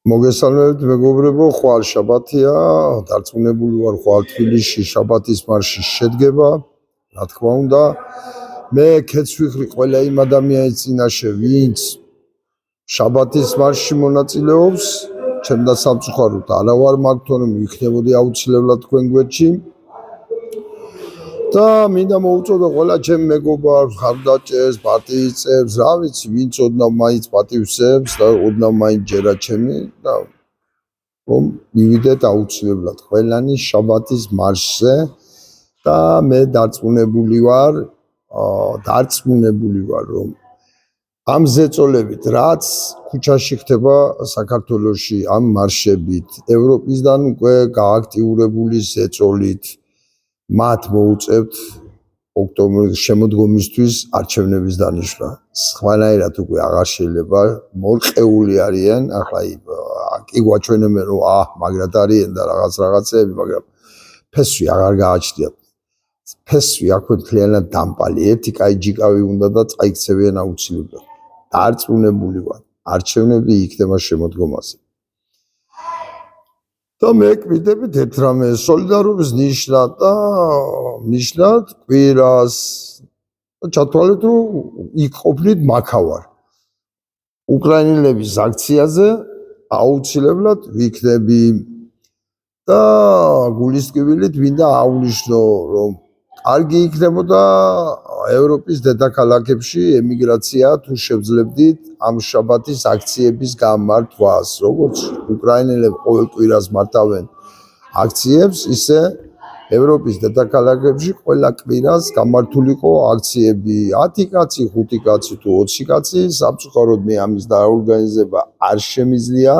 მოგესალმებით მეგობრებო, ხვალ შაბათია, დარწმუნებული ვარ ხვალ თბილისში შაბათის მარში შედგება, რა თქმა უნდა. მე ქეცვიხრი ყველა იმ ადამიანის წინაშე, ვინც შაბათის მარში მონაწილეობს, ჩემდა სამწუხაროდ არა ვარ მაგ თორემ იქნებოდი აუცილებლად თქვენ გვერდში. და მინდა მოუწოდო ყველა ჩემ მეგობარს, ხარდაჭერს, პარტიის წევრს, რა ვიცი, ვინც ოდნავ მაინც პატივსებს და ოდნავ მაინც ჯერა ჩემი და რომ მივიდეთ აუცილებლად ყველანი შაბათის მარშზე და მე დარწმუნებული ვარ, რომ ამ ზეწოლებით, რაც ქუჩაში ხდება საქართველოში ამ მარშებით, ევროპისგან უკვე გააქტიურებული ზეწოლით მათ მოუწევთ ოქტომბრის შემოდგომისთვის არჩევნების დანიშვნა. სხვანაირად უკვე აღარ შეიძლება, მორყეული არიან, ახლა კი გვაჩვენებენ რომ მაგრად არიან და რაღაცეები, მაგრამ ფესვი აღარ გააჩნიათ. ფესვი აქვე მთლიანად დამპალი, ერთი კაი ჯიკავი უნდა და წაიქცევიან აუცილებლად. დარწმუნებული ვარ, არჩევნები იქნება შემოდგომაზე. და მე კვირდებით ერთ რამე სოლიდარობის ნიშნად კვირას ჩათვალეთ რომ იქ ყოფნით მაქავარ. უკრაინელების აქციაზე აუცილებლად ვიქნები და გულისკივილით მინდა აღვნიშნო რომ კარგი იქნებოდა ევროპის დედაქალაქებში ემიგრაცია თუ შევძლებდით ამ შაბათის აქციების გამართვას, როგორც უკრაინელები ყოველ კვირას მართავენ აქციებს, ისე ევროპის დედაქალაქებში ყველა კვირას გამართულიყო აქციები 10 კაცი, 5 კაცი თუ 20 კაცი, სამწუხაროდ მე ამის დაორგანიზება არ შემიძლია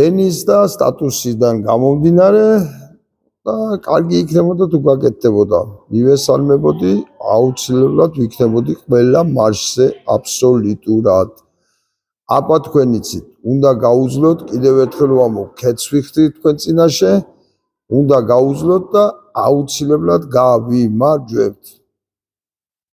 ენის და სტატუსიდან გამომდინარე და კარგი იქნებოდა თუ გაკეთდებოდა. მივესალმებოდი, აუცილებლად ვიქნებოდი ყველა მარშზე აბსოლუტურად. აბა თქვენ იცით, უნდა გაუძლოთ, კიდევ ერთხელ ვამბობ, ქეცვიხრი თქვენ წინაშე, უნდა გაუძლოთ და აუცილებლად გავიმარჯვებთ.